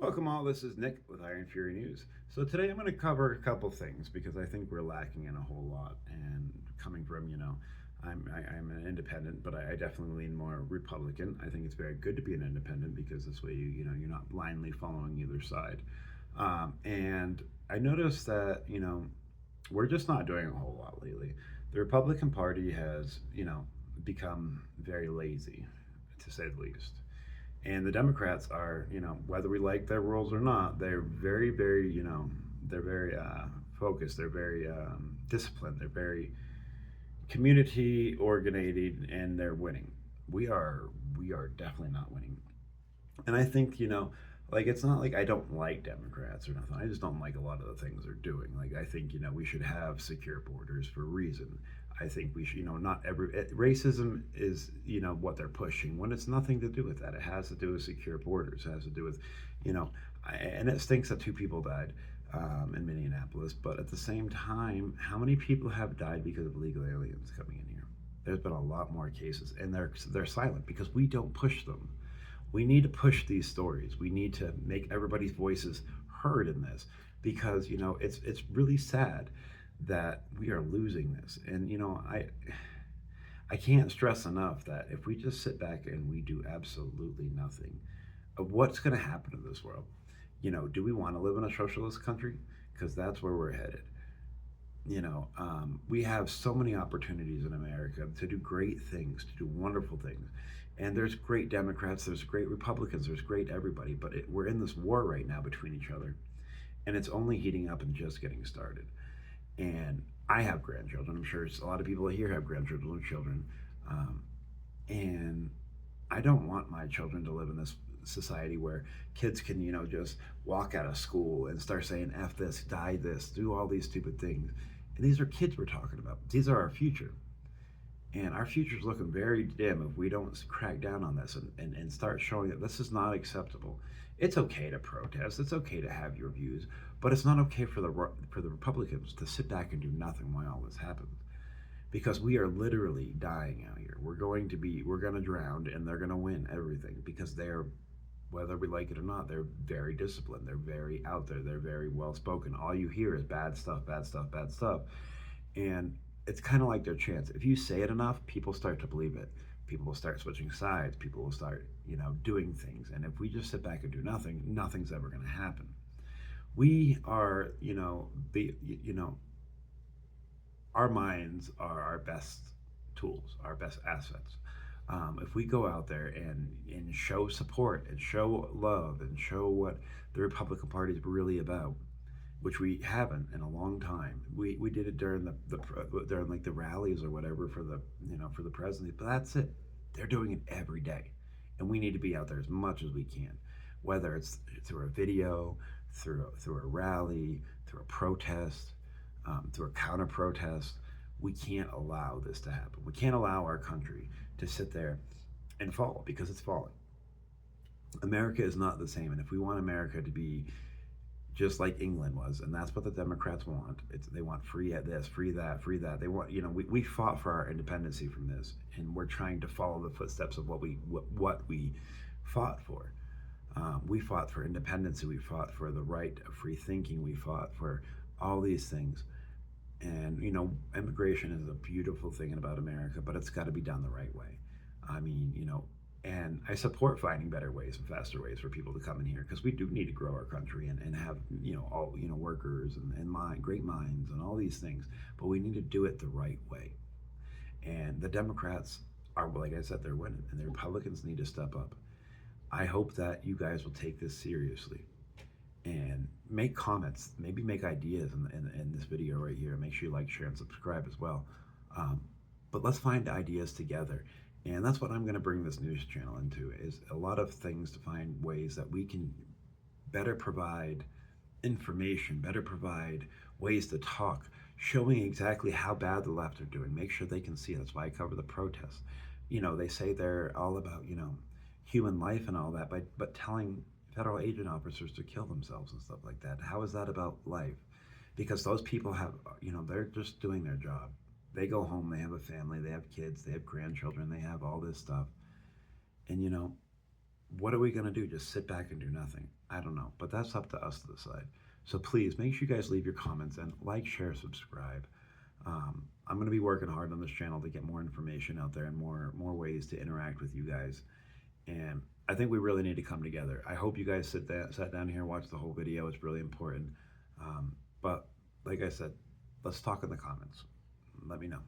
Welcome all, this is Nick with Iron Fury News. So today I'm going to cover a couple things because I think we're lacking in a whole lot. And coming from, I'm an independent, but I definitely lean more Republican. I think it's very good to be an independent because this way you're not blindly following either side. And I noticed that we're just not doing a whole lot lately. The Republican Party has become very lazy, to say the least. And the Democrats are, whether we like their rules or not, they're very, very, they're very focused. They're very disciplined. They're very community oriented, and they're winning. We are, we are definitely not winning. And I think, like it's not like I don't like Democrats or nothing. I just don't like a lot of the things they're doing. Like I think we should have secure borders for a reason. I think we should, not every racism is what they're pushing when it's nothing to do with that. It has to do with secure borders. It has to do with, you know, and it stinks that two people died in Minneapolis. But at the same time, how many people have died because of illegal aliens coming in here? There's been a lot more cases, and they're silent because we don't push them. We need to push these stories. We need to make everybody's voices heard in this because it's really sad that we are losing this. And I can't stress enough that if we just sit back and we do absolutely nothing, what's going to happen to this world? Do we want to live in a socialist country? Because that's where we're headed. We have so many opportunities in America to do great things, to do wonderful things. And there's great Democrats, there's great Republicans, there's great everybody. But we're in this war right now between each other. And it's only heating up and just getting started. And I have grandchildren. I'm sure a lot of people here have grandchildren or children. Um, and I don't want my children to live in this society where kids can, just walk out of school and start saying F this, die this, do all these stupid things. And these are kids we're talking about. These are our future. And our future is looking very dim if we don't crack down on this and start showing that this is not acceptable. It's okay to protest. It's okay to have your views, but it's not okay for the Republicans to sit back and do nothing while all this happens. Because we are literally dying out here. We're going to drown, and they're going to win everything because they're, whether we like it or not, they're very disciplined. They're very out there. They're very well spoken. All you hear is bad stuff, bad stuff, bad stuff. And it's kind of like their chance. If you say it enough, people start to believe it. People will start switching sides. People will start, doing things. And if we just sit back and do nothing, nothing's ever going to happen. We are, our minds are our best tools, our best assets. If we go out there and show support and show love and show what the Republican Party is really about, which we haven't in a long time. We did it during during like the rallies or whatever for the presidency, but that's it. They're doing it every day, and we need to be out there as much as we can, whether it's through a video, through a rally, through a protest, through a counter protest. We can't allow this to happen. We can't allow our country to sit there and fall because it's falling. America is not the same, and if we want America to be just like England was, and that's what the Democrats want. They want free at this, free that, free that. They want, we fought for our independency from this, and we're trying to follow the footsteps of what we fought for. We fought for independence. We fought for the right of free thinking. We fought for all these things. And immigration is a beautiful thing about America, but it's got to be done the right way. I mean, and I support finding better ways and faster ways for people to come in here because we do need to grow our country and have all workers and great minds and all these things, but we need to do it the right way. And the Democrats are, like I said, they're winning, and the Republicans need to step up. I hope that you guys will take this seriously and make comments, maybe make ideas in this video right here. Make sure you like, share, and subscribe as well. But let's find ideas together. And that's what I'm going to bring this news channel into, is a lot of things to find ways that we can better provide information, better provide ways to talk, showing exactly how bad the left are doing. Make sure they can see. That's why I cover the protests. They say they're all about, human life and all that, but telling federal agent officers to kill themselves and stuff like that. How is that about life? Because those people have, they're just doing their job. They go home, they have a family, they have kids, they have grandchildren, they have all this stuff. And what are we going to do? Just sit back and do nothing? I don't know, but that's up to us to decide. So please make sure you guys leave your comments and like, share, subscribe. I'm going to be working hard on this channel to get more information out there and more ways to interact with you guys. And I think we really need to come together. I hope you guys sat down here and watched the whole video. It's really important. But like I said, let's talk in the comments. Let me know.